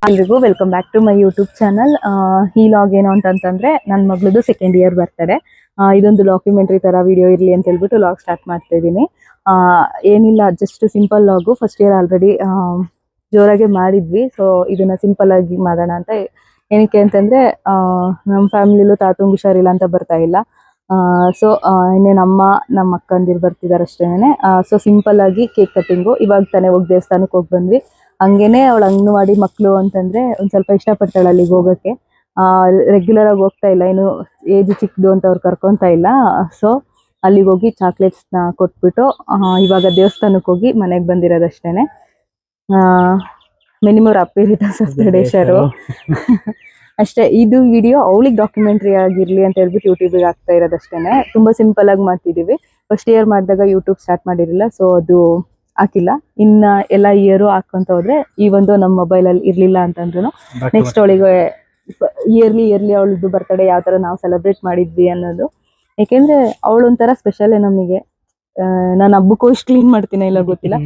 ಎಲ್ರಿಗೂ welcome back to my YouTube channel. ಈ vlog ಏನು ಅಂತಂತಂದ್ರೆ ನನ್ನ ಮಗಳದು ಸೆಕೆಂಡ್ ಇಯರ್ ಬರ್ತಡೆ. ಇದೊಂದು ಡಾಕ್ಯುಮೆಂಟ್ರಿ ತರ ವಿಡಿಯೋ ಇರಲಿ ಅಂತ ಹೇಳ್ಬಿಟ್ಟು ಲಾಗ್ ಸ್ಟಾರ್ಟ್ ಮಾಡ್ತಾ ಇದ್ದೀನಿ. ಏನಿಲ್ಲ, just simple vlog. First year already ಜೋರಾಗಿ ಮಾಡಿದ್ವಿ, ಸೊ ಇದನ್ನ ಸಿಂಪಲ್ ಆಗಿ ಮಾಡೋಣ ಅಂತ. ಏನಕ್ಕೆ ಅಂತಂದ್ರೆ ನಮ್ಮ ಫ್ಯಾಮಿಲಿಲೂ ತಾತಂಗೆ ಹುಷಾರಿಲ್ಲ ಅಂತ ಬರ್ತಾ ಇಲ್ಲ. ಸೊ ಇನ್ನೇನು ಅಮ್ಮ ನಮ್ಮ ಅಕ್ಕಂದಿರು ಬರ್ತಿದ್ದಾರೆ ಅಷ್ಟೇನೆ. ಸೊ ಸಿಂಪಲ್ ಆಗಿ ಕೇಕ್ ಕಟ್ಟಿಂಗು. ಇವಾಗ ತಾನೇ ಹೋಗಿ ದೇವಸ್ಥಾನಕ್ಕೆ ಹೋಗಿ ಬಂದ್ವಿ. ಹಂಗೇನೆ ಅವಳು ಅಂಗನವಾಡಿ ಮಕ್ಕಳು ಅಂತಂದ್ರೆ ಒಂದ್ ಸ್ವಲ್ಪ ಇಷ್ಟಪಡ್ತಾಳೆ ಅಲ್ಲಿಗೆ ಹೋಗಕ್ಕೆ. ರೆಗ್ಯುಲರ್ ಆಗಿ ಹೋಗ್ತಾ ಇಲ್ಲ, ಏನು ಏಜ್ ಚಿಕ್ಕದು ಅಂತ ಅವ್ರು ಕರ್ಕೊಂತಾ ಇಲ್ಲ. ಸೊ ಅಲ್ಲಿಗೆ ಹೋಗಿ ಚಾಕ್ಲೇಟ್ಸ್ನ ಕೊಟ್ಬಿಟ್ಟು ಇವಾಗ ದೇವಸ್ಥಾನಕ್ಕೆ ಹೋಗಿ ಮನೆಗೆ ಬಂದಿರೋದಷ್ಟೇನೆ. Minimum happy returns of the day ಶರು ಅಷ್ಟೇ. ಇದು ವಿಡಿಯೋ ಅವಳಿಗೆ ಡಾಕ್ಯುಮೆಂಟ್ರಿ ಆಗಿರ್ಲಿ ಅಂತ ಹೇಳ್ಬಿಟ್ಟು ಯೂಟ್ಯೂಬಿಗೆ ಆಗ್ತಾ ಇರೋದಷ್ಟೇನೆ. ತುಂಬಾ ಸಿಂಪಲ್ ಆಗಿ ಮಾಡ್ತಿದೀವಿ. ಫಸ್ಟ್ ಇಯರ್ ಮಾಡಿದಾಗ ಯೂಟ್ಯೂಬ್ ಸ್ಟಾರ್ಟ್ ಮಾಡಿರಲಿಲ್ಲ, ಸೊ ಅದು ಹಾಕಿಲ್ಲ. ಇನ್ನ ಎಲ್ಲ ಇಯರು ಹಾಕೊಂತ ಹೋದ್ರೆ ಈ ಒಂದು ನಮ್ಮ ಮೊಬೈಲ್ ಅಲ್ಲಿ ಇರ್ಲಿಲ್ಲ ಅಂತಂದ್ರು ನೆಕ್ಸ್ಟ್ ಅವಳಿಗೆ ಇಯರ್ಲಿ ಅವಳದ್ದು ಬರ್ತಡೇ ಯಾವ ತರ ನಾವು ಸೆಲೆಬ್ರೇಟ್ ಮಾಡಿದ್ವಿ ಅನ್ನೋದು. ಯಾಕೆಂದ್ರೆ ಅವಳು ಒಂಥರ ಸ್ಪೆಷಲ್ ನಮಗೆ. ನಾನು ಹಬ್ಬಕ್ಕೂ ಇಷ್ಟು ಕ್ಲೀನ್ ಮಾಡ್ತೀನಿ ಇಲ್ಲ ಗೊತ್ತಿಲ್ಲ,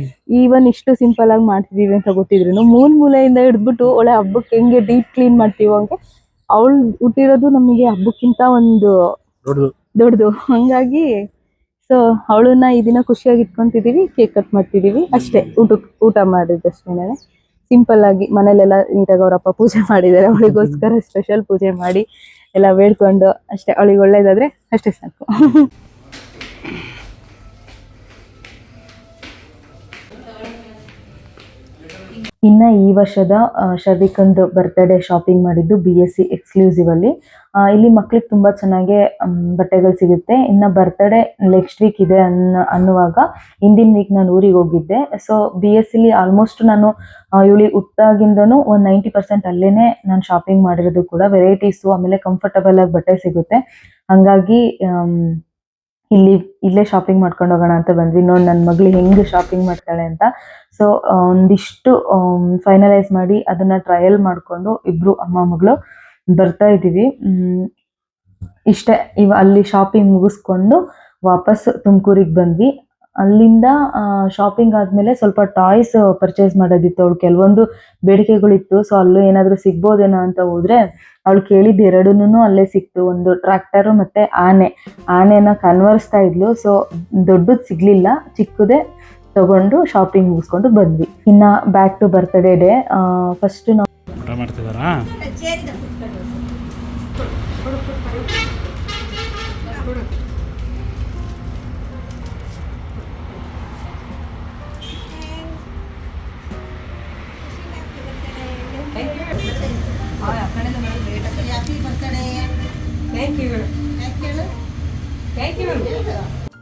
ಈವನ್ ಇಷ್ಟು ಸಿಂಪಲ್ ಆಗಿ ಮಾಡ್ತಿದೀವಿ ಅಂತ ಗೊತ್ತಿದ್ರು ಮೂಲೆಯಿಂದ ಹಿಡ್ಬಿಟ್ಟು ಒಳ್ಳೆ ಹಬ್ಬಕ್ಕೆ ಹೆಂಗೆ ಡೀಪ್ ಕ್ಲೀನ್ ಮಾಡ್ತೀವೋ ಹಂಗೆ ಅವಳು ಹುಟ್ಟಿರೋದು ನಮಗೆ ಹಬ್ಬಕ್ಕಿಂತ ಒಂದು ದೊಡ್ಡದು. ಹಂಗಾಗಿ ಸೊ ಅವಳನ್ನ ಈ ದಿನ ಖುಷಿಯಾಗಿ ಇಟ್ಕೊಂತಿದೀವಿ, ಕೇಕ್ ಕಟ್ ಮಾಡ್ತಿದೀವಿ ಅಷ್ಟೇ. ಊಟ ಮಾಡಿದ್ದಷ್ಟೇನೆ ಸಿಂಪಲ್ ಆಗಿ. ಮನೇಲೆಲ್ಲ ನೀಟಾಗಿ ಅವರಪ್ಪ ಪೂಜೆ ಮಾಡಿದ್ದಾರೆ, ಅವಳಿಗೋಸ್ಕರ ಸ್ಪೆಷಲ್ ಪೂಜೆ ಮಾಡಿ ಎಲ್ಲ ಬೇಡ್ಕೊಂಡು ಅಷ್ಟೇ. ಅವಳಿಗೆ ಒಳ್ಳೇದಾದ್ರೆ ಅಷ್ಟೇ ಸಾಕು. ಇನ್ನ ಈ ವರ್ಷದ ಶರ್ವಿಕಂದು ಬರ್ತ್ಡೇ ಶಾಪಿಂಗ್ ಮಾಡಿದ್ದು BSC ಎಕ್ಸ್ಕ್ಲೂಸಿವ್ ಅಲ್ಲಿ. ಇಲ್ಲಿ ಮಕ್ಳಿಗೆ ತುಂಬಾ ಚೆನ್ನಾಗಿ ಬಟ್ಟೆಗಳು ಸಿಗುತ್ತೆ. ಇನ್ನ ಬರ್ತ್ಡೇ ನೆಕ್ಸ್ಟ್ ವೀಕ್ ಇದೆ ಅನ್ನುವಾಗ ಹಿಂದಿನ ವೀಕ್ ನಾನು ಊರಿಗೆ ಹೋಗಿದ್ದೆ. ಸೊ BSC ಆಲ್ಮೋಸ್ಟ್ ನಾನು ಇವಳಿ ಹುಟ್ಟಾಗಿಂದನು ಒಂದು 90% ಅಲ್ಲೇನೆ ನಾನು ಶಾಪಿಂಗ್ ಮಾಡಿರೋದು ಕೂಡ. ವೆರೈಟೀಸು ಆಮೇಲೆ ಕಂಫರ್ಟಬಲ್ ಆಗಿ ಬಟ್ಟೆ ಸಿಗುತ್ತೆ. ಹಂಗಾಗಿ ಇಲ್ಲೇ ಶಾಪಿಂಗ್ ಮಾಡ್ಕೊಂಡು ಹೋಗೋಣ ಅಂತ ಬಂದ್ವಿ. ನೋಡಿ ನನ್ನ ಮಗಳು ಹೆಂಗೆ ಶಾಪಿಂಗ್ ಮಾಡ್ತಾಳೆ ಅಂತ. ಸೊ ಒಂದಿಷ್ಟು ಫೈನಲೈಸ್ ಮಾಡಿ ಅದನ್ನ ಟ್ರಯಲ್ ಮಾಡ್ಕೊಂಡು ಇಬ್ರು ಅಮ್ಮ ಮಗಳು ಬರ್ತಾ ಇದ್ದೀವಿ. ಇಷ್ಟೇ. ಅಲ್ಲಿ ಶಾಪಿಂಗ್ ಮುಗಿಸ್ಕೊಂಡು ವಾಪಸ್ ತುಮಕೂರಿಗೆ ಬಂದ್ವಿ. ಅಲ್ಲಿಂದ ಶಾಪಿಂಗ್ ಆದ್ಮೇಲೆ ಸ್ವಲ್ಪ ಟಾಯ್ಸ್ ಪರ್ಚೇಸ್ ಮಾಡೋದಿತ್ತು. ಅವಳು ಕೆಲವೊಂದು ಬೇಡಿಕೆಗಳಿತ್ತು. ಸೊ ಅಲ್ಲೂ ಏನಾದ್ರು ಸಿಗ್ಬೋದೇನೋ ಅಂತ ಹೋದ್ರೆ ಅವಳು ಕೇಳಿದ್ದು ಎರಡನ್ನೂ ಅಲ್ಲೇ ಸಿಕ್ತು. ಒಂದು ಟ್ರ್ಯಾಕ್ಟರು ಮತ್ತೆ ಆನೆನ ಕನ್ವರ್ಸ್ತಾ ಇದ್ಲು. ಸೊ ದೊಡ್ಡದು ಸಿಗ್ಲಿಲ್ಲ, ಚಿಕ್ಕದೇ ತಗೊಂಡು ಶಾಪಿಂಗ್ ಮುಗಿಸ್ಕೊಂಡು ಬಂದ್ವಿ. ಇನ್ನ back to birthday day. First ನಾವು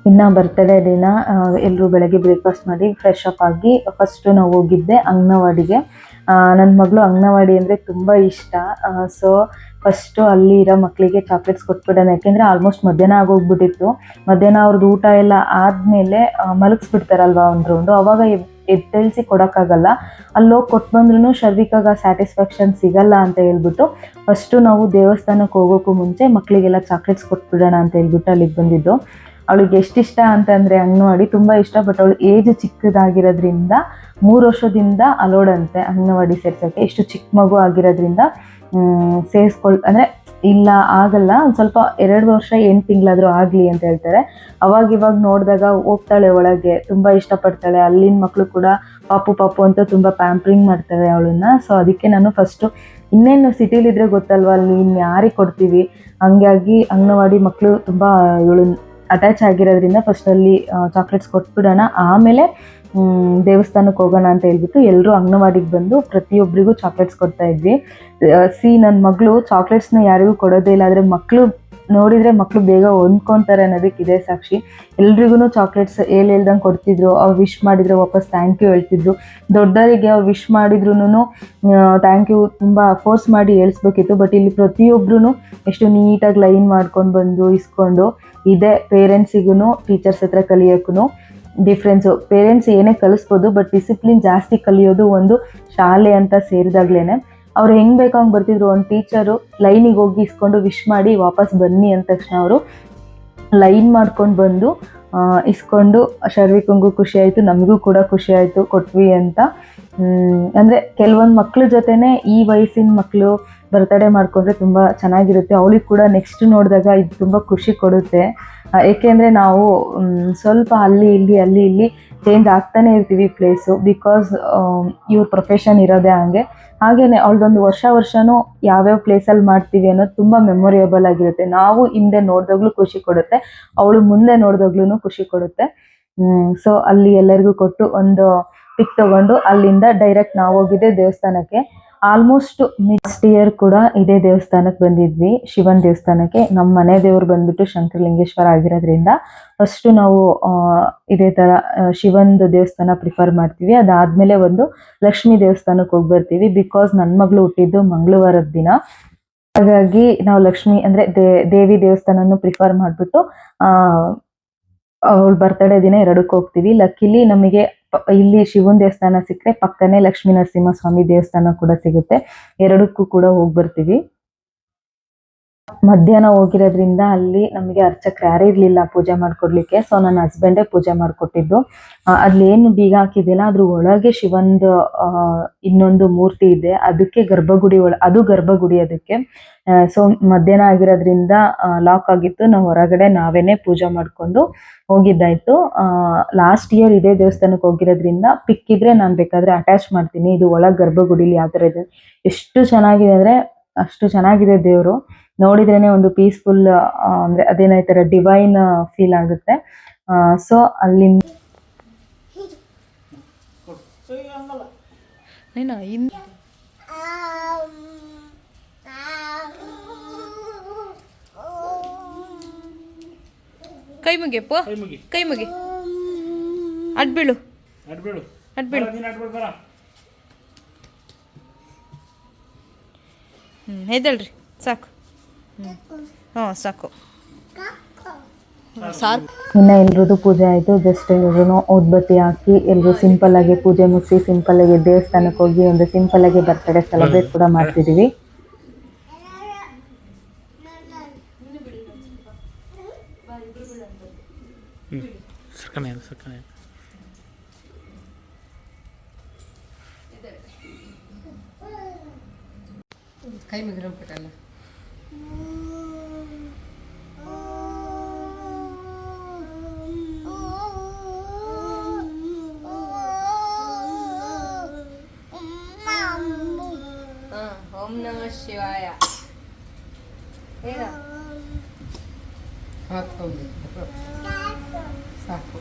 ಇನ್ನ ಬರ್ತ್ಡೇ ದಿನ ಎಲ್ಲರೂ ಬೆಳಗ್ಗೆ ಬ್ರೇಕ್ಫಾಸ್ಟ್ ಮಾಡಿ ಫ್ರೆಶ್ ಅಪ್ ಆಗಿ ಫಸ್ಟ್ ನಾವು ಹೋಗಿದ್ದೆ ಅಂಗನವಾಡಿಗೆ. ನನ್ನ ಮಗಳು ಅಂಗನವಾಡಿ ಅಂದರೆ ತುಂಬ ಇಷ್ಟ. ಸೊ ಫಸ್ಟು ಅಲ್ಲಿ ಇರೋ ಮಕ್ಕಳಿಗೆ ಚಾಕ್ಲೇಟ್ಸ್ ಕೊಟ್ಬಿಡೋಣ. ಯಾಕೆಂದರೆ ಆಲ್ಮೋಸ್ಟ್ ಮಧ್ಯಾಹ್ನ ಆಗೋಗ್ಬಿಟ್ಟಿತ್ತು. ಮಧ್ಯಾಹ್ನ ಅವ್ರದ್ದು ಊಟ ಎಲ್ಲ ಆದಮೇಲೆ ಮಲಗಿಸ್ಬಿಡ್ತಾರಲ್ವ ಒಂದು ರೌಂಡು, ಅವಾಗ ಎದ್ದೇಳಿಸಿ ಕೊಡೋಕ್ಕಾಗಲ್ಲ. ಅಲ್ಲೋಗಿ ಕೊಟ್ಟು ಬಂದ್ರೂ ಶರ್ವಿಕಾಗ ಸ್ಯಾಟಿಸ್ಫ್ಯಾಕ್ಷನ್ ಸಿಗಲ್ಲ ಅಂತ ಹೇಳ್ಬಿಟ್ಟು ಫಸ್ಟು ನಾವು ದೇವಸ್ಥಾನಕ್ಕೆ ಹೋಗೋಕ್ಕೂ ಮುಂಚೆ ಮಕ್ಕಳಿಗೆಲ್ಲ ಚಾಕ್ಲೇಟ್ಸ್ ಕೊಟ್ಬಿಡೋಣ ಅಂತ ಹೇಳ್ಬಿಟ್ಟು ಅಲ್ಲಿಗೆ ಬಂದಿದ್ದು. ಅವಳಿಗೆ ಎಷ್ಟಿಷ್ಟ ಅಂತಂದರೆ ಅಂಗನವಾಡಿ ತುಂಬ ಇಷ್ಟ. ಬಟ್ ಅವಳು ಏಜ್ ಚಿಕ್ಕದಾಗಿರೋದ್ರಿಂದ 3 ವರ್ಷದಿಂದ ಅಲೋಡ್ ಅಂತೆ ಅಂಗನವಾಡಿ ಸೇರ್ಸೋಕ್ಕೆ. ಇಷ್ಟು ಚಿಕ್ಕ ಮಗು ಆಗಿರೋದ್ರಿಂದ ಅಂದರೆ ಇಲ್ಲ ಆಗಲ್ಲ, ಒಂದು ಸ್ವಲ್ಪ 2 ವರ್ಷ 8 ತಿಂಗಳಾದರೂ ಆಗಲಿ ಅಂತ ಹೇಳ್ತಾರೆ. ಇವಾಗ ನೋಡಿದಾಗ ಹೋಗ್ತಾಳೆ ಒಳಗೆ, ತುಂಬ ಇಷ್ಟಪಡ್ತಾಳೆ. ಅಲ್ಲಿನ ಮಕ್ಕಳು ಕೂಡ ಪಾಪು ಅಂತ ತುಂಬ ಪ್ಯಾಂಪ್ರಿಂಗ್ ಮಾಡ್ತಾರೆ ಅವಳನ್ನ. ಸೊ ಅದಕ್ಕೆ ನಾನು ಫಸ್ಟು ಇನ್ನೇನು ಸಿಟಿಲಿದ್ರೆ ಗೊತ್ತಲ್ವ, ಅಲ್ಲಿ ಇನ್ನು ಯಾರಿಗೆ ಕೊಡ್ತೀವಿ, ಹಂಗಾಗಿ ಅಂಗನವಾಡಿ ಮಕ್ಕಳು ತುಂಬ ಇವಳು ಅಟ್ಯಾಚ್ ಆಗಿರೋದ್ರಿಂದ ಫಸ್ಟ್ ಅಲ್ಲಿ ಚಾಕ್ಲೇಟ್ಸ್ ಕೊಟ್ಬಿಡೋಣ, ಆಮೇಲೆ ದೇವಸ್ಥಾನಕ್ಕೆ ಹೋಗೋಣ ಅಂತ ಹೇಳ್ಬಿಟ್ಟು ಎಲ್ಲರೂ ಅಂಗನವಾಡಿಗೆ ಬಂದು ಪ್ರತಿಯೊಬ್ಬರಿಗೂ ಚಾಕ್ಲೇಟ್ಸ್ ಕೊಡ್ತಾ ಇದ್ವಿ. ನನ್ನ ಮಗಳು ಚಾಕ್ಲೇಟ್ಸ್ನ ಯಾರಿಗೂ ಕೊಡೋದೇ ಇಲ್ಲ, ಆದರೆ ಮಕ್ಕಳು ನೋಡಿದರೆ ಮಕ್ಕಳು ಬೇಗ ಹೊಂದ್ಕೊತಾರೆ ಅನ್ನೋದಕ್ಕೆ ಇದೇ ಸಾಕ್ಷಿ. ಎಲ್ರಿಗೂ ಚಾಕ್ಲೇಟ್ಸ್ ಹೇಳ್ದಂಗೆ ಕೊಡ್ತಿದ್ರು, ಅವ್ರು ವಿಶ್ ಮಾಡಿದರೆ ವಾಪಸ್ ಥ್ಯಾಂಕ್ ಯು ಹೇಳ್ತಿದ್ರು. ದೊಡ್ಡವರಿಗೆ ಅವ್ರು ವಿಶ್ ಮಾಡಿದ್ರು ಥ್ಯಾಂಕ್ ಯು ತುಂಬ ಫೋರ್ಸ್ ಮಾಡಿ ಹೇಳಿಸ್ಬೇಕಿತ್ತು. ಬಟ್ ಇಲ್ಲಿ ಪ್ರತಿಯೊಬ್ಬರೂ ಎಷ್ಟು ನೀಟಾಗಿ ಲೈನ್ ಮಾಡ್ಕೊಂಡು ಬಂದು ಇಸ್ಕೊಂಡು ಇದೆ. ಪೇರೆಂಟ್ಸಿಗೂ ಟೀಚರ್ಸ್ ಹತ್ರ ಕಲಿಯೋಕ್ಕೂ ಡಿಫ್ರೆನ್ಸು. ಪೇರೆಂಟ್ಸ್ ಏನೇ ಕಲಿಸ್ಬೋದು, ಬಟ್ ಡಿಸಿಪ್ಲಿನ್ ಜಾಸ್ತಿ ಕಲಿಯೋದು ಒಂದು ಶಾಲೆ ಅಂತ ಸೇರಿದಾಗ್ಲೇ. ಅವ್ರು ಹೆಂಗೆ ಬೇಕೋ ಹಂಗೆ ಬರ್ತಿದ್ರು. ಒಂದು ಟೀಚರು ಲೈನಿಗೆ ಹೋಗಿ ಇಸ್ಕೊಂಡು ವಿಶ್ ಮಾಡಿ ವಾಪಸ್ ಬನ್ನಿ ಅಂದ ತಕ್ಷಣ ಅವರು ಲೈನ್ ಮಾಡ್ಕೊಂಡು ಬಂದು ಇಸ್ಕೊಂಡು ಶರ್ವಿಕಂಗೂ ಖುಷಿ ಆಯಿತು, ನಮಗೂ ಕೂಡ ಖುಷಿ ಆಯಿತು ಕೊಟ್ವಿ ಅಂತ. ಅಂದರೆ ಕೆಲವೊಂದು ಮಕ್ಳ ಜೊತೆನೇ ಈ ವಯಸ್ಸಿನ ಮಕ್ಕಳು ಬರ್ತಡೇ ಮಾಡಿಕೊಂಡ್ರೆ ತುಂಬ ಚೆನ್ನಾಗಿರುತ್ತೆ. ಅವಳಿಗೆ ಕೂಡ ನೆಕ್ಸ್ಟ್ ನೋಡಿದಾಗ ಇದು ತುಂಬ ಖುಷಿ ಕೊಡುತ್ತೆ. ಏಕೆಂದರೆ ನಾವು ಸ್ವಲ್ಪ ಅಲ್ಲಿ ಇಲ್ಲಿ ಚೇಂಜ್ ಆಗ್ತಾನೆ ಇರ್ತೀವಿ ಪ್ಲೇಸು. ಬಿಕಾಸ್ ಇವ್ರ ಪ್ರೊಫೆಷನ್ ಇರೋದೇ ಹಾಗೇನೆ ಅವಳದೊಂದು ವರ್ಷನೂ ಯಾವ್ಯಾವ ಪ್ಲೇಸಲ್ಲಿ ಮಾಡ್ತೀವಿ ಅನ್ನೋದು ತುಂಬ ಮೆಮೊರಿಯಬಲ್ ಆಗಿರುತ್ತೆ. ನಾವು ಹಿಂದೆ ನೋಡಿದಾಗ್ಲೂ ಖುಷಿ ಕೊಡುತ್ತೆ, ಅವಳು ಮುಂದೆ ನೋಡಿದಾಗ್ಲೂ ಖುಷಿ ಕೊಡುತ್ತೆ. ಸೊ ಅಲ್ಲಿ ಎಲ್ಲರಿಗೂ ಕೊಟ್ಟು ಒಂದು ಪಿಕ್ ತಗೊಂಡು ಅಲ್ಲಿಂದ ಡೈರೆಕ್ಟ್ ನಾವು ಹೋಗಿದ್ದೆ ದೇವಸ್ಥಾನಕ್ಕೆ. ಆಲ್ಮೋಸ್ಟ್ ನೆಕ್ಸ್ಟ್ ಇಯರ್ ಕೂಡ ಇದೇ ದೇವಸ್ಥಾನಕ್ಕೆ ಬಂದಿದ್ವಿ, ಶಿವನ್ ದೇವಸ್ಥಾನಕ್ಕೆ. ನಮ್ಮ ಮನೆ ದೇವ್ರು ಬಂದ್ಬಿಟ್ಟು ಶಂಕರಲಿಂಗೇಶ್ವರ ಆಗಿರೋದ್ರಿಂದ ಫಸ್ಟು ನಾವು ಇದೇ ಥರ ಶಿವಂದು ದೇವಸ್ಥಾನ ಪ್ರಿಫರ್ ಮಾಡ್ತೀವಿ. ಅದಾದಮೇಲೆ ಒಂದು ಲಕ್ಷ್ಮೀ ದೇವಸ್ಥಾನಕ್ಕೆ ಹೋಗಿ ಬರ್ತೀವಿ. ಬಿಕಾಸ್ ನನ್ನ ಮಗಳು ಹುಟ್ಟಿದ್ದು ಮಂಗಳವಾರದ ದಿನ, ಹಾಗಾಗಿ ನಾವು ಲಕ್ಷ್ಮಿ ಅಂದರೆ ದೇವಿ ದೇವಸ್ಥಾನನೂ ಪ್ರಿಫರ್ ಮಾಡಿಬಿಟ್ಟು ಅವಳ ಬರ್ತಡೇ ದಿನ ಎರಡಕ್ಕೆ ಹೋಗ್ತೀವಿ. ಲಕ್ಕಿಲಿ ನಮಗೆ ಇಲ್ಲಿ ಶಿವನ ದೇವಸ್ಥಾನ ಸಿಕ್ಕರೆ ಪಕ್ಕನೇ ಲಕ್ಷ್ಮೀ ನರಸಿಂಹಸ್ವಾಮಿ ದೇವಸ್ಥಾನ ಕೂಡ ಸಿಗುತ್ತೆ. ಎರಡಕ್ಕೂ ಕೂಡ ಹೋಗಿ ಬರ್ತೀವಿ. ಮಧ್ಯಾಹ್ನ ಹೋಗಿರೋದ್ರಿಂದ ಅಲ್ಲಿ ನಮಗೆ ಅರ್ಚಕರು ಯಾರೂ ಇರಲಿಲ್ಲ ಪೂಜೆ ಮಾಡ್ಕೊಡ್ಲಿಕ್ಕೆ. ಸೊ ನನ್ನ ಹಸ್ಬೆಂಡೇ ಪೂಜೆ ಮಾಡಿಕೊಟ್ಟಿದ್ದು. ಅಲ್ಲೇನು ಬೀಗ ಹಾಕಿದೆಯಲ್ಲ ಅದ್ರ ಒಳಗೆ ಶಿವಂದು ಇನ್ನೊಂದು ಮೂರ್ತಿ ಇದೆ, ಅದಕ್ಕೆ ಅದು ಗರ್ಭಗುಡಿ ಅದಕ್ಕೆ. ಸೊ ಮಧ್ಯಾಹ್ನ ಆಗಿರೋದ್ರಿಂದ ಲಾಕ್ ಆಗಿತ್ತು. ನಾವು ಹೊರಗಡೆ ನಾವೇನೆ ಪೂಜೆ ಮಾಡಿಕೊಂಡು ಹೋಗಿದ್ದಾಯ್ತು. ಲಾಸ್ಟ್ ಇಯರ್ ಇದೇ ದೇವಸ್ಥಾನಕ್ಕೆ ಹೋಗಿರೋದ್ರಿಂದ ಪಿಕ್ ಇದ್ರೆ ನಾನು ಬೇಕಾದ್ರೆ ಅಟ್ಯಾಚ್ ಮಾಡ್ತೀನಿ. ಇದು ಒಳಗೆ ಗರ್ಭಗುಡಿಲಿ ಯಾವ ಥರ ಇದೆ, ಎಷ್ಟು ಚೆನ್ನಾಗಿದೆ ಅಂದರೆ ಅಷ್ಟು ಚೆನ್ನಾಗಿದೆ. ದೇವರು ನೋಡಿದ್ರೇನೆ ಒಂದು ಪೀಸ್ಫುಲ್ ಅಂದರೆ ಅದೇನೋ ಈ ಥರ ಡಿವೈನ್ ಫೀಲ್ ಆಗುತ್ತೆ. ಸೊ ಅಲ್ಲಿಂದ ಕೈ ಮುಗಿಯಪ್ಪ, ಕೈ ಮುಗಿ, ಅಡ್ಬೀಳು. ಎದ್ದೇಳ್ರಿ, ಸಾಕು. ಸಾಕು. ಇನ್ನು ಎಲ್ರದ್ದು ಪೂಜೆ ಆಯಿತು. ಜಸ್ಟ್ ಎಲ್ರೂ ಉದ್ಬತ್ತಿ ಹಾಕಿ ಎಲ್ಲರೂ ಸಿಂಪಲ್ ಆಗಿ ಪೂಜೆ ಮುಗಿಸಿ ಸಿಂಪಲ್ ಆಗಿ ದೇವಸ್ಥಾನಕ್ಕೆ ಹೋಗಿ ಒಂದು ಸಿಂಪಲ್ ಆಗಿ ಬರ್ತಡೇ ಸೆಲೆಬ್ರೇಟ್ ಕೂಡ ಮಾಡ್ತಿದ್ದೀವಿ. ಕೈ ಮುಗಿರೋ ಬಿಟ್ಟಲ್ಲ. ಓಂ ನಮಃ ಶಿವಾಯ. ಸಾಕು.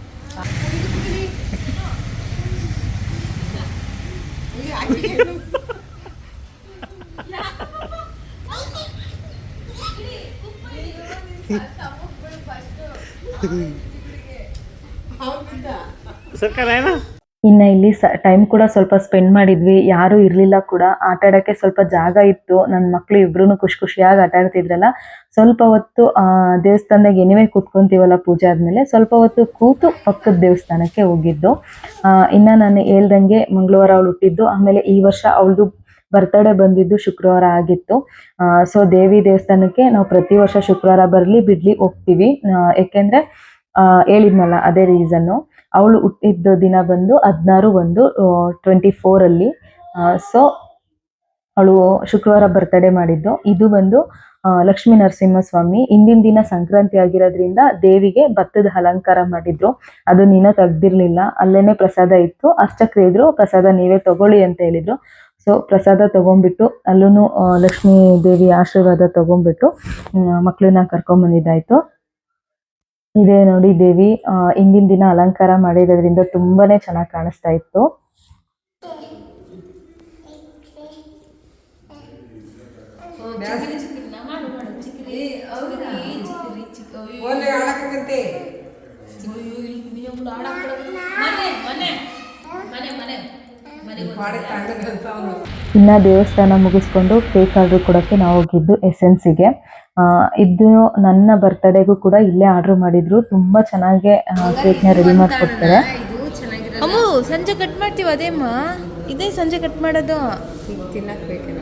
ಇನ್ನು ಇಲ್ಲಿ ಟೈಮ್ ಕೂಡ ಸ್ವಲ್ಪ ಸ್ಪೆಂಡ್ ಮಾಡಿದ್ವಿ. ಯಾರೂ ಇರಲಿಲ್ಲ ಕೂಡ, ಆಟ ಆಡೋಕ್ಕೆ ಸ್ವಲ್ಪ ಜಾಗ ಇತ್ತು. ನನ್ನ ಮಕ್ಕಳು ಇಬ್ರು ಖುಷಿಯಾಗಿ ಆಟ ಆಡ್ತಿದ್ರಲ್ಲ. ಸ್ವಲ್ಪ ಹೊತ್ತು ದೇವಸ್ಥಾನದಾಗ ಏನೇ ಕೂತ್ಕೊಂತೀವಲ್ಲ ಪೂಜೆ ಆದಮೇಲೆ ಸ್ವಲ್ಪ ಹೊತ್ತು ಕೂತು ಪಕ್ಕದ ದೇವಸ್ಥಾನಕ್ಕೆ ಹೋಗಿದ್ದು. ಇನ್ನು ನಾನು ಹೇಳ್ದಂಗೆ ಮಂಗಳವಾರ ಅವಳು ಹುಟ್ಟಿದ್ದು, ಆಮೇಲೆ ಈ ವರ್ಷ ಅವಳದು ಬರ್ತಡೇ ಬಂದಿದ್ದು ಶುಕ್ರವಾರ ಆಗಿತ್ತು. ಸೊ ದೇವಿ ದೇವಸ್ಥಾನಕ್ಕೆ ನಾವು ಪ್ರತಿ ವರ್ಷ ಶುಕ್ರವಾರ ಬರಲಿ ಬಿಡಲಿ ಹೋಗ್ತೀವಿ. ಏಕೆಂದರೆ ಹೇಳಿದ್ನಲ್ಲ ಅದೇ ರೀಸನ್ನು. ಅವಳು ಹುಟ್ಟಿದ್ದ ದಿನ ಬಂದು 16/1/24 ಸೊ ಅವಳು ಶುಕ್ರವಾರ ಬರ್ತಡೇ ಮಾಡಿದ್ದು. ಇದು ಬಂದು ಲಕ್ಷ್ಮೀ ನರಸಿಂಹಸ್ವಾಮಿ. ಹಿಂದಿನ ದಿನ ಸಂಕ್ರಾಂತಿ ಆಗಿರೋದ್ರಿಂದ ದೇವಿಗೆ ಭತ್ತದ ಅಲಂಕಾರ ಮಾಡಿದ್ರು. ಅದು ನೀನು ತೆಗ್ದಿರ್ಲಿಲ್ಲ. ಅಲ್ಲೇನೆ ಪ್ರಸಾದ ಇತ್ತು. ಅರ್ಚಕರು ಇದ್ರು, ಪ್ರಸಾದ ನೀವೇ ತಗೊಳ್ಳಿ ಅಂತ ಹೇಳಿದ್ರು. ಸೊ ಪ್ರಸಾದ ತಗೊಂಡ್ಬಿಟ್ಟು ಅಲ್ಲೂ ಲಕ್ಷ್ಮೀ ದೇವಿ ಆಶೀರ್ವಾದ ತಗೊಂಡ್ಬಿಟ್ಟು ಮಕ್ಕಳನ್ನ ಕರ್ಕೊಂಬಂದಿದ್ದಾಯ್ತು. ಇದೇ ನೋಡಿ ದೇವಿ ಹಿಂದಿನ ದಿನ ಅಲಂಕಾರ ಮಾಡಿರೋದ್ರಿಂದ ತುಂಬಾನೇ ಚೆನ್ನಾಗಿ ಕಾಣಿಸ್ತಾ ಇತ್ತು. ಇನ್ನ ದೇವಸ್ಥಾನ ಮುಗಿಸ್ಕೊಂಡು ಕೇಕ್ ಆರ್ಡರ್ ಕೊಡೋಕ್ಕೆ ನಾವು ಹೋಗಿದ್ದು ಎಸೆನ್ಸಿಗೆ. ಇದು ನನ್ನ ಬರ್ತ್ಡೇಗೂ ಕೂಡ ಇಲ್ಲೇ ಆರ್ಡರ್ ಮಾಡಿದ್ರು. ತುಂಬಾ ಚೆನ್ನಾಗಿ ಕೇಕ್ನ ರೆಡಿ ಮಾಡಿಕೊಡ್ತಾರೆ. ಅಮ್ಮು ಸಂಜೆ ಕಟ್ ಮಾಡ್ತೀವಿ. ಅದೇಮ್ಮ ಇದೇ ಸಂಜೆ ಕಟ್ ಮಾಡೋದು. ತಿನ್ನಕ್ಕೆ ಬೇಕೇನ?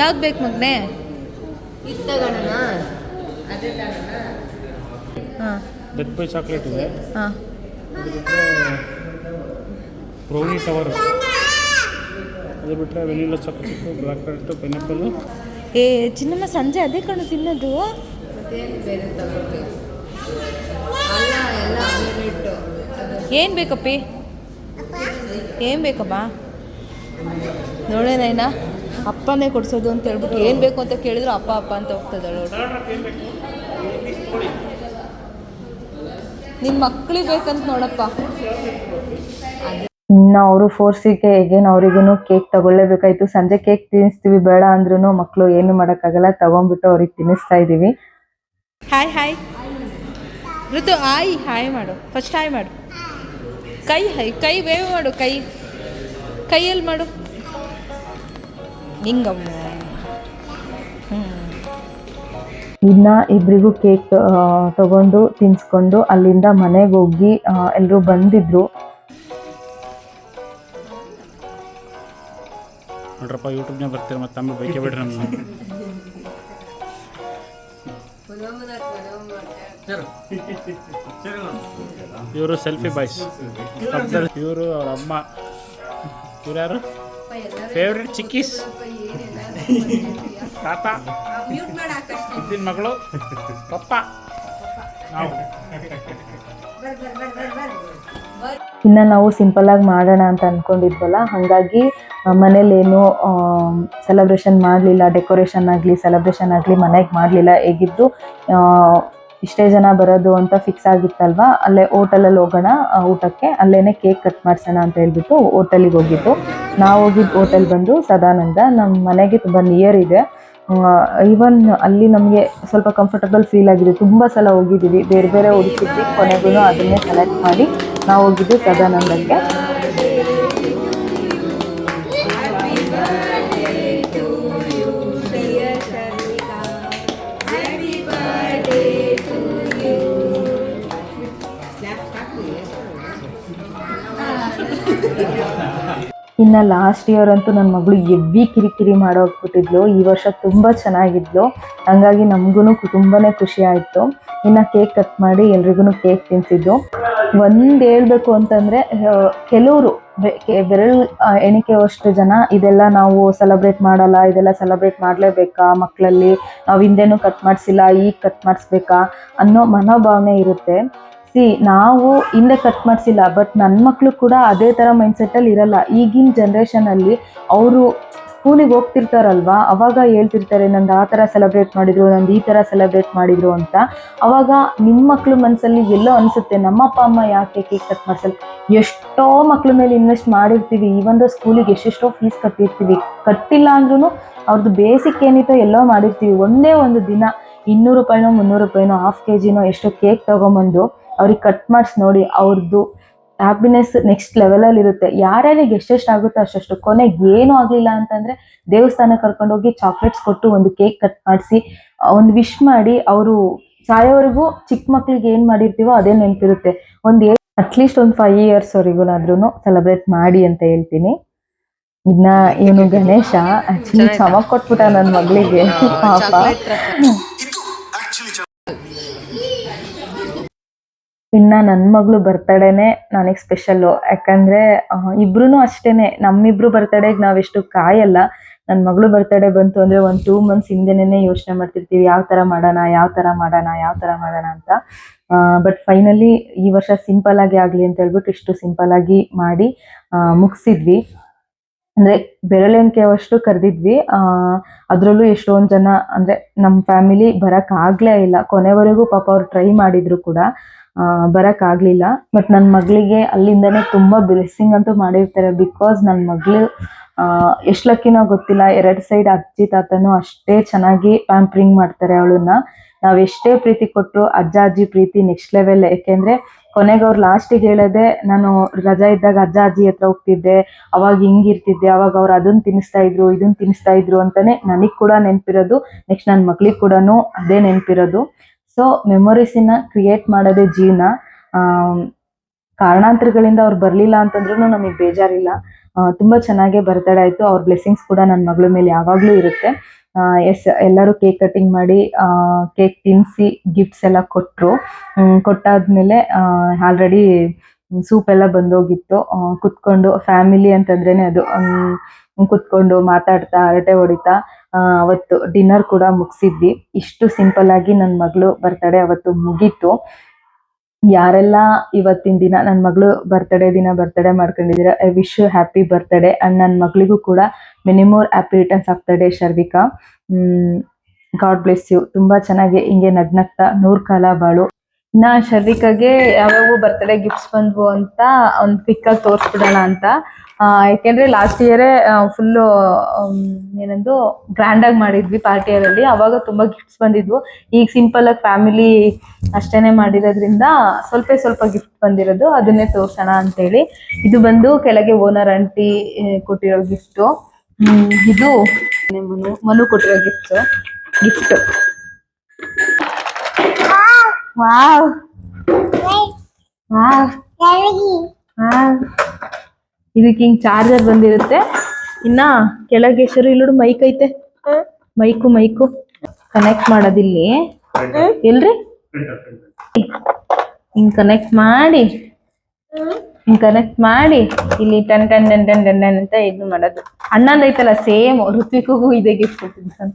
ಯಾವ್ದು ಬೇಕು ಮಗನೇ? ಇದು ತಗೋಣ. ಅದೇ ತಗೋಣ. ಹಾಂ, ಡೆತ್ ಬೈ ಚಾಕ್ಲೇಟ್ ಇದೆ. ಹಾಂ, ಬ್ರೌನಿ ಟವರ್, ಅದು ಬಿಟ್ಟರೆ vanilla chocolate, black current, pineapple. ಏ ಚಿನ್ನಮ್ಮ ಸಂಜೆ ಅದೇ ಕಣು ತಿನ್ನೋದು. ಏನು ಬೇಕಪ್ಪಿ? ಏನು ಬೇಕಮ್ಮ? ನೋಡೇನೈನಾ ಅಪ್ಪನೇ ಕೊಡ್ಸೋದು ಅಂತ ಹೇಳ್ಬಿಟ್ಟು ಏನು ಬೇಕು ಅಂತ ಕೇಳಿದ್ರು ಅಪ್ಪ ಅಪ್ಪ ಅಂತ ಹೋಗ್ತದೆ. ನಿನ್ನ ಮಕ್ಳಿಗೆ ಬೇಕಂತ ನೋಡಪ್ಪ. ಇನ್ನು ಅವರು ಫೋರ್ಸಿಗೆ ಹೇಗೇನು ಅವ್ರಿಗೂ ಕೇಕ್ ತಗೊಳ್ಳೇಬೇಕಾಯ್ತು. ಸಂಜೆ ಕೇಕ್ ತಿನ್ನಿಸ್ತೀವಿ ಬೇಡ ಅಂದ್ರೂ ಮಕ್ಕಳು ಏನು ಮಾಡೋಕ್ಕಾಗಲ್ಲ, ತಗೊಂಡ್ಬಿಟ್ಟು ಅವ್ರಿಗೆ ತಿನ್ನಿಸ್ತಾ ಇದ್ದೀವಿ. ಹಾಯ್ ಹಾಯ್ ಋತು, ಹಾಯ್ ಹಾಯ್ ಮಾಡು. ಫಸ್ಟ್ ಹಾಯ್ ಮಾಡು. ಕೈ ವೇವ್ ಮಾಡು. ಕೈಯಲ್ಲಿ ಮಾಡು. ಹಿಂಗಮ್ಮ. ಇನ್ನ ಇಬ್ಬರಿಗೂ ಕೇಕ್ ತಗೊಂಡು ತಿನ್ಸ್ಕೊಂಡು ಅಲ್ಲಿಂದ ಮನೆಗೆ ಹೋಗಿ ಎಲ್ಲರೂ ಬಂದಿದ್ರು. ನೋಡ್ರಪ್ಪ, ಯೂಟ್ಯೂಬ್ನಾಗ ಬರ್ತೀರ ಮತ್ತೆ ಆಮೇಲೆ ಬೈಕೆ ಬಿಡ್ರಿ ನಮ್ಮ. ಇವರು ಸೆಲ್ಫಿ ಬಾಯ್ಸ್. ಇವರು ಅವ್ರ ಅಮ್ಮ. ಇವ್ರು ಯಾರು? ಫೇವ್ರೆಟ್ ಚಿಕ್ಕೀಸ್ ತಾತ. ಇದ್ದಿನ ಮಗಳು ಪಪ್ಪ. ನಾವು ಇನ್ನು ನಾವು ಸಿಂಪಲ್ಲಾಗಿ ಮಾಡೋಣ ಅಂತ ಅಂದ್ಕೊಂಡಿದ್ವಲ್ಲ, ಹಾಗಾಗಿ ಮನೇಲೇನು ಸೆಲೆಬ್ರೇಷನ್ ಮಾಡಲಿಲ್ಲ. ಡೆಕೋರೇಷನ್ ಆಗಲಿ ಸೆಲೆಬ್ರೇಷನ್ ಆಗಲಿ ಮನೆಗೆ ಮಾಡಲಿಲ್ಲ. ಹೇಗಿದ್ದು ಇಷ್ಟೇ ಜನ ಬರೋದು ಅಂತ ಫಿಕ್ಸ್ ಆಗಿತ್ತಲ್ವ, ಅಲ್ಲೇ ಹೋಟೆಲಲ್ಲಿ ಹೋಗೋಣ ಊಟಕ್ಕೆ, ಅಲ್ಲೇ ಕೇಕ್ ಕಟ್ ಮಾಡಿಸೋಣ ಅಂತ ಹೇಳ್ಬಿಟ್ಟು ಹೋಟೆಲಿಗೆ ಹೋಗಿದ್ದು. ನಾವು ಹೋಗಿದ್ದು ಹೋಟೆಲ್ ಬಂದು ಸದಾನಂದ. ನಮ್ಮ ಮನೆಗೆ ತುಂಬ ನಿಯರ್ ಇದೆ. ಈವನ್ ಅಲ್ಲಿ ನಮಗೆ ಸ್ವಲ್ಪ ಕಂಫರ್ಟಬಲ್ ಫೀಲ್ ಆಗಿದೆ. ತುಂಬ ಸಲ ಹೋಗಿದ್ದೀವಿ, ಬೇರೆ ಬೇರೆ ಹುಡುಕಿದ್ವಿ, ಕೊನೆಗೂ ಅದನ್ನೇ ಸೆಲೆಕ್ಟ್ ಮಾಡಿ ನಾವು ಹೋಗಿದ್ದು ಸದಾನಂದಕ್ಕೆ. ಇನ್ನು ಲಾಸ್ಟ್ ಇಯರ್ ಅಂತೂ ನನ್ನ ಮಗಳು ಎವ್ವಿ ಕಿರಿಕಿರಿ ಮಾಡೋಗ್ಬಿಟ್ಟಿದ್ಲು. ಈ ವರ್ಷ ತುಂಬ ಚೆನ್ನಾಗಿದ್ಲು, ಹಂಗಾಗಿ ನಮಗೂ ತುಂಬಾ ಖುಷಿ ಆಯಿತು. ಇನ್ನು ಕೇಕ್ ಕಟ್ ಮಾಡಿ ಎಲ್ರಿಗೂ ಕೇಕ್ ತಿನ್ನಿಸಿದ್ದು. ಒಂದು ಹೇಳ್ಬೇಕು ಅಂತಂದರೆ, ಕೆಲವರು ಬೆರಳು ಎಣಿಕೆಯಷ್ಟು ಜನ ಇದೆಲ್ಲ ನಾವು ಸೆಲೆಬ್ರೇಟ್ ಮಾಡಲ್ಲ, ಇದೆಲ್ಲ ಸೆಲೆಬ್ರೇಟ್ ಮಾಡಲೇಬೇಕಾ ಮಕ್ಕಳಲ್ಲಿ, ನಾವು ಹಿಂದೆನೂ ಕಟ್ ಮಾಡಿಸಿಲ್ಲ ಈಗ ಕಟ್ ಮಾಡಿಸ್ಬೇಕಾ ಅನ್ನೋ ಮನೋಭಾವನೆ ಇರುತ್ತೆ. ನಾವು ಹಿಂದೆ ಕಟ್ ಮಾಡಿಸಿಲ್ಲ, ಬಟ್ ನನ್ನ ಮಕ್ಕಳು ಕೂಡ ಅದೇ ಥರ ಮೈಂಡ್ಸೆಟ್ಟಲ್ಲಿ ಇರಲ್ಲ. ಈಗಿನ ಜನ್ರೇಷನಲ್ಲಿ ಅವರು ಸ್ಕೂಲಿಗೆ ಹೋಗ್ತಿರ್ತಾರಲ್ವ, ಅವಾಗ ಹೇಳ್ತಿರ್ತಾರೆ ನಂದು ಆ ಥರ ಸೆಲೆಬ್ರೇಟ್ ಮಾಡಿದರು, ನಂದು ಈ ಥರ ಸೆಲೆಬ್ರೇಟ್ ಮಾಡಿದರು ಅಂತ. ಅವಾಗ ನಿಮ್ಮ ಮಕ್ಕಳು ಮನಸ್ಸಲ್ಲಿ ಎಲ್ಲೋ ಅನಿಸುತ್ತೆ, ನಮ್ಮ ಅಪ್ಪ ಅಮ್ಮ ಯಾಕೆ ಕೇಕ್ ಕಟ್ ಮಾಡಿಸಲ್ಲ. ಎಷ್ಟೋ ಮಕ್ಳ ಮೇಲೆ ಇನ್ವೆಸ್ಟ್ ಮಾಡಿರ್ತೀವಿ, ಈವನ್ ಸ್ಕೂಲಿಗೆ ಎಷ್ಟೆಷ್ಟೋ ಫೀಸ್ ಕಟ್ಟಿರ್ತೀವಿ, ಕಟ್ಟಿಲ್ಲ ಅಂದ್ರೂ ಅವ್ರದ್ದು ಬೇಸಿಕ್ ಏನಿತ್ತೋ ಎಲ್ಲೋ ಮಾಡಿರ್ತೀವಿ. ಒಂದೇ ಒಂದು ದಿನ 200 ರೂಪಾಯಿನೋ 300 ರೂಪಾಯಿನೋ ½ kg ಎಷ್ಟೋ ಕೇಕ್ ತೊಗೊಂಬಂದು ಅವ್ರಿಗೆ ಕಟ್ ಮಾಡಿಸಿ ನೋಡಿ, ಅವ್ರದ್ದು ಹ್ಯಾಪಿನೆಸ್ ನೆಕ್ಸ್ಟ್ ಲೆವೆಲಲ್ಲಿ ಇರುತ್ತೆ. ಯಾರ್ಯಾರಿಗೆ ಎಷ್ಟೆಷ್ಟು ಆಗುತ್ತೋ ಅಷ್ಟು. ಕೊನೆಗೆ ಏನೂ ಆಗಲಿಲ್ಲ ಅಂತಂದರೆ ದೇವಸ್ಥಾನಕ್ಕೆ ಕರ್ಕೊಂಡೋಗಿ ಚಾಕ್ಲೇಟ್ಸ್ ಕೊಟ್ಟು ಒಂದು ಕೇಕ್ ಕಟ್ ಮಾಡಿಸಿ ಒಂದು ವಿಶ್ ಮಾಡಿ, ಅವರು ಸಾಯೋವರೆಗೂ ಚಿಕ್ಕ ಮಕ್ಳಿಗೆ ಏನು ಮಾಡಿರ್ತೀವೋ ಅದೇ ನೆನಪಿರುತ್ತೆ. ಅಟ್ಲೀಸ್ಟ್ ಒಂದು 5 ಇಯರ್ಸ್ವರೆಗೂನಾದ್ರೂ ಸೆಲೆಬ್ರೇಟ್ ಮಾಡಿ ಅಂತ ಹೇಳ್ತೀನಿ. ಇನ್ನ ಇವನು ಗಣೇಶ ಆಕ್ಚುಲಿ ಚಮಕ್ ಕೊಟ್ಬಿಟ್ಟ ನನ್ನ ಮಗಳಿಗೆ, ಪಾಪ. ಇನ್ನು ನನ್ನ ಮಗಳು ಬರ್ತಡೇನೆ ನನಗೆ ಸ್ಪೆಷಲ್ಲು. ಯಾಕಂದರೆ ಇಬ್ರು ಅಷ್ಟೇ, ನಮ್ಮಿಬ್ರು ಬರ್ತಡೇಗೆ ನಾವೆಷ್ಟು ಕಾಯಲ್ಲ. ನನ್ನ ಮಗಳು ಬರ್ತಡೇ ಬಂತು ಅಂದರೆ ಒಂದು 2 months ಹಿಂದೆನೇ ಯೋಚನೆ ಮಾಡ್ತಿರ್ತೀವಿ, ಯಾವ ಥರ ಮಾಡೋಣ ಅಂತ. ಬಟ್ ಫೈನಲಿ ಈ ವರ್ಷ ಸಿಂಪಲ್ಲಾಗಿ ಆಗಲಿ ಅಂತ ಹೇಳ್ಬಿಟ್ಟು ಇಷ್ಟು ಸಿಂಪಲ್ಲಾಗಿ ಮಾಡಿ ಮುಗಿಸಿದ್ವಿ. ಅಂದರೆ ಬೆರಳೆಣಿಕೆಯಷ್ಟು ಕರೆದಿದ್ವಿ. ಅದರಲ್ಲೂ ಎಷ್ಟೊಂದು ಜನ ಅಂದರೆ ನಮ್ಮ ಫ್ಯಾಮಿಲಿ ಬರೋಕ್ಕಾಗಲೇ ಇಲ್ಲ. ಕೊನೆವರೆಗೂ ಪಾಪ ಅವ್ರು ಟ್ರೈ ಮಾಡಿದ್ರು ಕೂಡ ಬರೋಕ್ಕಾಗಲಿಲ್ಲ. ಬಟ್ ನನ್ನ ಮಗಳಿಗೆ ಅಲ್ಲಿಂದನೇ ತುಂಬ ಬ್ಲೆಸ್ಸಿಂಗ್ ಅಂತೂ ಮಾಡಿರ್ತಾರೆ. ಬಿಕಾಸ್ ನನ್ನ ಮಗಳು ಎಷ್ಟು ಲಕ್ಕಿನೋ ಗೊತ್ತಿಲ್ಲ, 2 ಸೈಡ್ ಅಜ್ಜಿ ತಾತನು ಅಷ್ಟೇ ಚೆನ್ನಾಗಿ ಪ್ಯಾಂಪರಿಂಗ್ ಮಾಡ್ತಾರೆ ಅವಳನ್ನ. ನಾವ್ ಎಷ್ಟೇ ಪ್ರೀತಿ ಕೊಟ್ರು ಅಜ್ಜ ಅಜ್ಜಿ ಪ್ರೀತಿ ನೆಕ್ಸ್ಟ್ ಲೆವೆಲ್. ಯಾಕೆಂದ್ರೆ ಕೊನೆಗೆ ಅವ್ರು ಲಾಸ್ಟಿಗೆ ಹೇಳೋದೆ, ನಾನು ರಜಾ ಇದ್ದಾಗ ಅಜ್ಜ ಅಜ್ಜಿ ಹತ್ರ ಹೋಗ್ತಿದ್ದೆ, ಅವಾಗ ಹಿಂಗಿರ್ತಿದ್ದೆ, ಅವಾಗ ಅವ್ರು ಅದನ್ನ ತಿನ್ನಿಸ್ತಾ ಇದ್ರು ಇದನ್ನ ತಿನ್ನಿಸ್ತಾ ಇದ್ರು ಅಂತಾನೆ ನನಗ್ ಕೂಡ ನೆನಪಿರೋದು. ನೆಕ್ಸ್ಟ್ ನನ್ನ ಮಕ್ಳಿಗೆ ಕೂಡ ಅದೇ ನೆನಪಿರೋದು. ಸೊ ಮೆಮೊರೀಸಿನ ಕ್ರಿಯೇಟ್ ಮಾಡೋದೇ ಜೀವನ. ಕಾರಣಾಂತರಗಳಿಂದ ಅವ್ರು ಬರ್ಲಿಲ್ಲ ಅಂತಂದ್ರೂ ನಮಗೆ ಬೇಜಾರಿಲ್ಲ. ತುಂಬಾ ಚೆನ್ನಾಗೇ ಬರ್ತಡೇ ಆಯ್ತು. ಅವ್ರ ಬ್ಲೆಸ್ಸಿಂಗ್ಸ್ ಕೂಡ ನನ್ನ ಮಗಳ ಮೇಲೆ ಯಾವಾಗ್ಲೂ ಇರುತ್ತೆ. ಎಸ್, ಎಲ್ಲರೂ ಕೇಕ್ ಕಟಿಂಗ್ ಮಾಡಿ ಕೇಕ್ ತಿನ್ನಿಸಿ ಗಿಫ್ಟ್ಸ್ ಎಲ್ಲ ಕೊಟ್ಟರು. ಕೊಟ್ಟಾದ್ಮೇಲೆ ಆಲ್ರೆಡಿ ಸೂಪ್ ಎಲ್ಲ ಬಂದೋಗಿತ್ತು. ಕುತ್ಕೊಂಡು ಫ್ಯಾಮಿಲಿ ಅಂತಂದ್ರೇನೆ ಅದು, ಕುತ್ಕೊಂಡು ಮಾತಾಡ್ತಾ ಹರಟೆ ಹೊಡಿತಾ ಅವತ್ತು ಡಿನ್ನರ್ ಕೂಡ ಮುಗಿಸಿದ್ವಿ. ಇಷ್ಟು ಸಿಂಪಲ್ ಆಗಿ ನನ್ನ ಮಗಳು ಬರ್ತಡೇ ಅವತ್ತು ಮುಗೀತು. ಯಾರೆಲ್ಲ ಇವತ್ತಿನ ದಿನ ನನ್ನ ಮಗಳು ಬರ್ತಡೇ ಮಾಡ್ಕೊಂಡಿದ್ದೀರಾ, I wish you happy birthday. And ನನ್ನ ಮಗಳಿಗೂ ಕೂಡ many more happy returns of the day Sharvika. God bless you. ತುಂಬಾ ಚೆನ್ನಾಗಿ ಹಿಂಗೆ ನಗ್ನಗ್ತಾ 100 ಕಾಲ ಬಾಳು. ಇನ್ನ ಶರ್ವಿಕಾಗೆ ಯಾವ್ಯಾವ ಬರ್ತಡೇ ಗಿಫ್ಟ್ಸ್ ಬಂದ್ವು ಅಂತ ಒಂದು ಪಿಕ್ಕಾಗಿ ತೋರಿಸ್ಬಿಡೋಣ ಅಂತ. ಯಾಕೆಂದ್ರೆ ಲಾಸ್ಟ್ ಇಯರೇ ಫುಲ್ಲು ಏನಂದು ಗ್ರ್ಯಾಂಡ್ ಆಗಿ ಮಾಡಿದ್ವಿ ಪಾರ್ಟಿಯಲ್ಲಿ. ಅವಾಗ ತುಂಬಾ ಗಿಫ್ಟ್ಸ್ ಬಂದಿದ್ವು. ಈಗ ಸಿಂಪಲ್ ಆಗಿ ಫ್ಯಾಮಿಲಿ ಅಷ್ಟೇನೆ ಮಾಡಿರೋದ್ರಿಂದ ಸ್ವಲ್ಪ ಗಿಫ್ಟ್ ಬಂದಿರೋದು, ಅದನ್ನೇ ತೋರ್ಸೋಣ ಅಂತೇಳಿ. ಇದು ಬಂದು ಕೆಳಗೆ ಓನರ್ ಆಂಟಿ ಕೊಟ್ಟಿರೋ ಗಿಫ್ಟು. ಇದು ಮನು ಕೊಟ್ಟಿರೋ ಗಿಫ್ಟ್. Wow wow wow. ಇದಕ್ಕೆ ಹಿಂಗ್ ಚಾರ್ಜರ್ ಬಂದಿರುತ್ತೆ. ಇನ್ನ ಕೆಳಗೆ ಇಲ್ಲೋಡು ಮೈಕ್ ಐತೆ, ಮೈಕು ಕನೆಕ್ಟ್ ಮಾಡೋದಿಲ್ಲಿ ಎಲ್ರಿ, ಹಿಂಗ್ ಕನೆಕ್ಟ್ ಮಾಡಿ ಇಲ್ಲಿ ton ton ton ton ton ton ಅಂತ ಇದು ಮಾಡೋದು. ಅಣ್ಣಂದ್ ಐತಲ್ಲ ಸೇಮ್, ಋತ್ವಿಕ್ಗೂ ಇದೇ ಗಿಫ್ಟ್ ಕೊಟ್ಟಿದ್ದು.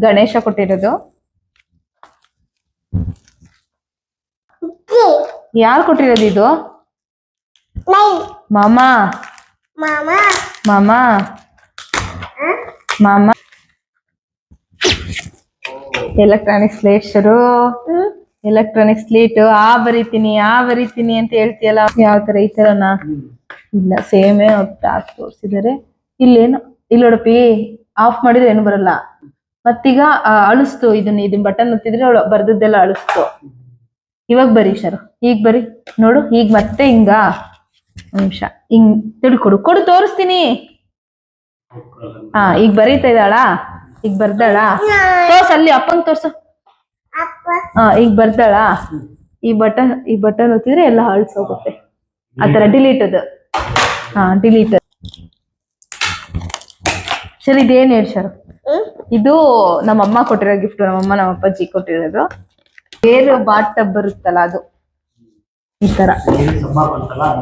ಗಣೇಶ ಕೊಟ್ಟಿರೋದು. ಯಾರು ಕೊಟ್ಟಿರೋದು ಇದು? ಮಾಮ ಎಲೆಕ್ಟ್ರಾನಿಕ್ ಸ್ಲೇಟರು, ಎಲೆಕ್ಟ್ರಾನಿಕ್ ಸ್ಲೇಟ್. ಬರೀತೀನಿ ಅಂತ ಹೇಳ್ತೀಯಲ್ಲ, ಯಾವ ತರ ಈ ತರನಾ? ಇಲ್ಲ, ಸೇಮೇ ತೋರಿಸಿದಾರೆ. ಇಲ್ಲೇನು ಇಲ್ಲೋಡಪಿ, ಆಫ್ ಮಾಡಿದ್ರೆ ಏನು ಬರಲ್ಲ. ಮತ್ತೀಗ ಅಳಿಸ್ತು, ಇದನ್ನ ಬಟನ್ ಒತ್ತಿದ್ರೆ ಅವಳು ಬರ್ದದ್ದೆಲ್ಲ ಅಳಿಸ್ತು. ಇವಾಗ ಬರೀ ಶರು, ಈಗ ಬರೀ ನೋಡು. ಈಗ ಮತ್ತೆ ಹಿಂಗ ನಿಮಿಷ ಹಿಂಗ್ ಕೊಡು ತೋರಿಸ್ತೀನಿ. ಈಗ ಬರೀತಾ ಇದ್ದಾಳ, ಈಗ ಬರ್ದಾಳ. ತೋರ್ಸ ಅಲ್ಲಿ, ಅಪ್ಪಂಗ್ ತೋರ್ಸು. ಈಗ ಬರ್ದಾಳ. ಈ ಬಟನ್ ಒತ್ತಿದ್ರೆ ಎಲ್ಲ ಅಳಿಸೋಗುತ್ತೆ. ಆತರ ಡಿಲೀಟ್ ಅದು. ಡಿಲೀಟ್. ಸರಿ, ಇದೇನ್ ಹೇಳಿ ಶರು? ಇದು ನಮ್ಮಮ್ಮ ಕೊಟ್ಟಿರೋ ಗಿಫ್ಟ್. ನಮ್ಮ ಅಪ್ಪಾಜಿ ಕೊಟ್ಟಿರೋದು. ಬೇರೆ ಬಾತ್ ಟಬ್ ಬರುತ್ತಲ್ಲ ಅದು. ಈ ತರ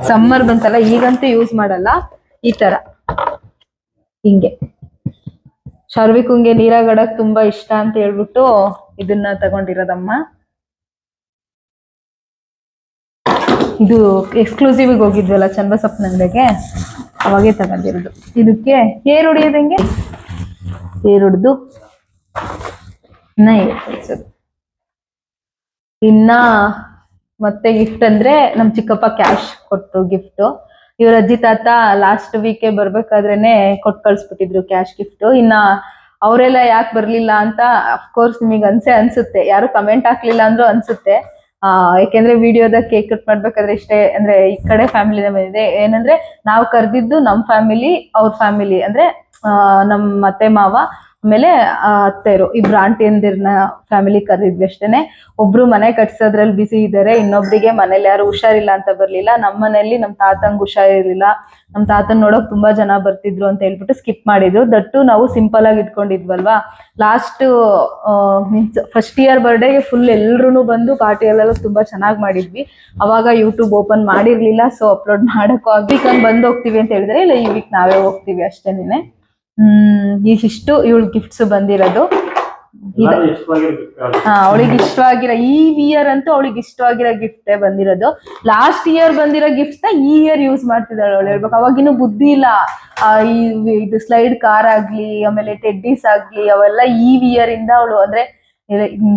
ಸಮ್ಮರ್ ಬಂತಲ್ಲ, ಈಗಂತೂ ಯೂಸ್ ಮಾಡಲ್ಲ. ಈ ತರ ಹಿಂಗೆ ಶರ್ವಿಕುಂಗೆ ನೀರಾಗಡಕ್ ತುಂಬಾ ಇಷ್ಟ ಅಂತ ಹೇಳ್ಬಿಟ್ಟು ಇದನ್ನ ತಗೊಂಡಿರೋದಮ್ಮ. ಇದು ಎಕ್ಸ್ಕ್ಲೂಸಿವ್ ಹೋಗಿದ್ವಲ್ಲ ಚನ್ನಬಸಪ್ಪನ ಅಂಗಡಿಗೆ, ಅವಾಗೇ ತಗೊಂಡಿರೋದು. ಇದಕ್ಕೆ ಹೇರ್ ಹೊಡಿಯೋದು ಹೆಂಗೆ? ಹೇರ್ ಹೊಡೆದು ಇನ್ನ ಮತ್ತೆ ಗಿಫ್ಟ್ ಅಂದ್ರೆ ನಮ್ ಚಿಕ್ಕಪ್ಪ ಕ್ಯಾಶ್ ಕೊಟ್ರು ಗಿಫ್ಟ್. ಇವ್ರ ಅಜ್ಜಿ ತಾತ ಲಾಸ್ಟ್ ವೀಕೆ ಬರ್ಬೇಕಾದ್ರೇನೆ ಕೊಟ್ಟು ಕಳ್ಸ್ಬಿಟ್ಟಿದ್ರು ಕ್ಯಾಶ್ ಗಿಫ್ಟ್. ಇನ್ನ ಅವರೆಲ್ಲ ಯಾಕೆ ಬರ್ಲಿಲ್ಲ ಅಂತ ಅಫ್ಕೋರ್ಸ್ ನಿಮಗೆ ಅನ್ಸುತ್ತೆ. ಯಾರು ಕಮೆಂಟ್ ಹಾಕ್ಲಿಲ್ಲ ಅಂದ್ರೂ ಅನ್ಸುತ್ತೆ. ಯಾಕೆಂದ್ರೆ ವಿಡಿಯೋದ ಕೇಕ್ ಕಟ್ ಮಾಡ್ಬೇಕಾದ್ರೆ ಇಷ್ಟೇ ಅಂದ್ರೆ ಈ ಕಡೆ ಫ್ಯಾಮಿಲಿನ ಬಂದಿದೆ. ಏನಂದ್ರೆ ನಾವು ಕರೆದಿದ್ದು ನಮ್ ಫ್ಯಾಮಿಲಿ, ಅವ್ರ ಫ್ಯಾಮಿಲಿ ಅಂದ್ರೆ ನಮ್ ಅತ್ತೆ ಮಾವ ಆಮೇಲೆ ಅತ್ತೆರು, ಇಬ್ರು ಆಂಟಿಯಂದಿರ್ನ ಫ್ಯಾಮಿಲಿ ಕರೆದಿದ್ವಿ ಅಷ್ಟೇನೆ. ಒಬ್ರು ಮನೆ ಕಟ್ಸೋದ್ರಲ್ಲಿ ಬಿಸಿ ಇದ್ದಾರೆ, ಇನ್ನೊಬ್ರಿಗೆ ಮನೇಲಿ ಯಾರು ಹುಷಾರಿಲ್ಲ ಅಂತ ಬರ್ಲಿಲ್ಲ. ನಮ್ಮ ಮನೇಲಿ ನಮ್ ತಾತಂಗ್ ಹುಷಾರಿರ್ಲಿಲ್ಲ, ನಮ್ ತಾತನ್ ನೋಡಕ್ ತುಂಬಾ ಜನ ಬರ್ತಿದ್ರು ಅಂತ ಹೇಳ್ಬಿಟ್ಟು ಸ್ಕಿಪ್ ಮಾಡಿದ್ರು. ದಟ್ಟು ನಾವು ಸಿಂಪಲ್ ಆಗಿ ಇಟ್ಕೊಂಡಿದ್ವಲ್ವಾ. ಲಾಸ್ಟ್ ಮೀನ್ಸ್ ಫಸ್ಟ್ ಇಯರ್ ಬರ್ಡೇಗೆ ಫುಲ್ ಎಲ್ರು ಬಂದು ಪಾರ್ಟಿಯಲ್ಲೆಲ್ಲ ತುಂಬಾ ಚೆನ್ನಾಗಿ ಮಾಡಿದ್ವಿ. ಅವಾಗ ಯೂಟ್ಯೂಬ್ ಓಪನ್ ಮಾಡಿರ್ಲಿಲ್ಲ, ಸೊ ಅಪ್ಲೋಡ್ ಮಾಡಕ್ಕೂ ಆಗ್ಲಿಕ್ಕೆ ಬಂದ್ ಹೋಗ್ತೀವಿ ಅಂತ ಹೇಳಿದ್ರೆ, ಇಲ್ಲ ಈ ವೀಕ್ ನಾವೇ ಹೋಗ್ತೀವಿ ಅಷ್ಟೇನೆ. ಇಷ್ಟು ಇವಳು ಗಿಫ್ಟ್ಸ್ ಬಂದಿರೋದು. ಅವಳಿಗೆ ಇಷ್ಟವಾಗಿರೋ ಈ ಇಯರ್ ಅಂತೂ ಅವಳಿಗೆ ಇಷ್ಟವಾಗಿರೋ ಗಿಫ್ಟೇ ಬಂದಿರೋದು. ಲಾಸ್ಟ್ ಇಯರ್ ಬಂದಿರೋ ಗಿಫ್ಟ್ಸ್ ನ ಈ ಇಯರ್ ಯೂಸ್ ಮಾಡ್ತಿದ್ದಾಳೆ ಅವಳು. ಹೇಳ್ಬೇಕು ಅವಾಗಿನ್ನೂ ಬುದ್ಧಿ ಇಲ್ಲ. ಇದು ಸ್ಲೈಡ್ ಕಾರ್ ಆಗ್ಲಿ, ಆಮೇಲೆ ಟೆಡ್ಡೀಸ್ ಆಗ್ಲಿ, ಅವೆಲ್ಲ ಈ ಇಯರ್ ಇಂದ ಅವಳು ಅಂದ್ರೆ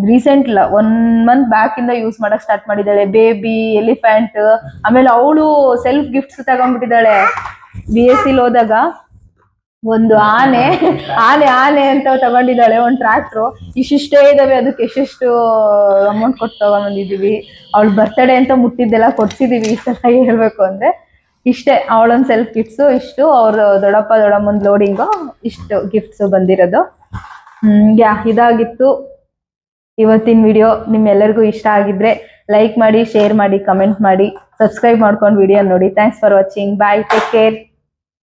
ರೀಸೆಂಟ್ ಇಲ್ಲ 1 month ಬ್ಯಾಕ್ ಇಂದ ಯೂಸ್ ಮಾಡಕ್ ಸ್ಟಾರ್ಟ್ ಮಾಡಿದ್ದಾಳೆ. ಬೇಬಿ, ಎಲಿಫೆಂಟ್, ಆಮೇಲೆ ಅವಳು ಸೆಲ್ಫ್ ಗಿಫ್ಟ್ಸ್ ತಗೊಂಡ್ಬಿಟ್ಟಿದ್ದಾಳೆ. BSc ಹೋದಾಗ ಒಂದು ಆನೆ ಅಂತ ತಗೊಂಡಿದ್ದಾಳೆ. ಒಂದು ಟ್ರ್ಯಾಕ್ಟ್ರು ಇಷ್ಟಿಷ್ಟೇ ಇದಾವೆ, ಅದಕ್ಕೆ ಎಷ್ಟೆಷ್ಟು ಅಮೌಂಟ್ ಕೊಟ್ಟು ತಗೊಂಡ್ಬಂದಿದೀವಿ. ಅವಳು ಬರ್ತಡೇ ಅಂತ ಮುಟ್ಟಿದ್ದೆಲ್ಲ ಕೊಡ್ಸಿದೀವಿ ಈ ಸಲ ಹೇಳ್ಬೇಕು ಅಂದ್ರೆ. ಇಷ್ಟೇ ಅವಳೊಂದು ಸೆಲ್ಫ್ ಗಿಫ್ಟ್ಸು, ಇಷ್ಟು ಅವ್ರ ದೊಡ್ಡಪ್ಪ ದೊಡ್ಡಮ್ಮಂದು ಲೋಡಿಂಗು, ಇಷ್ಟು ಗಿಫ್ಟ್ಸ್ ಬಂದಿರೋದು. ಇದಾಗಿತ್ತು ಇವತ್ತಿನ ವಿಡಿಯೋ. ನಿಮ್ಮೆಲ್ಲರಿಗೂ ಇಷ್ಟ ಆಗಿದ್ರೆ ಲೈಕ್ ಮಾಡಿ, ಶೇರ್ ಮಾಡಿ, ಕಮೆಂಟ್ ಮಾಡಿ, ಸಬ್ಸ್ಕ್ರೈಬ್ ಮಾಡ್ಕೊಂಡು ವಿಡಿಯೋ ನೋಡಿ. Thanks for watching. Bye, take care.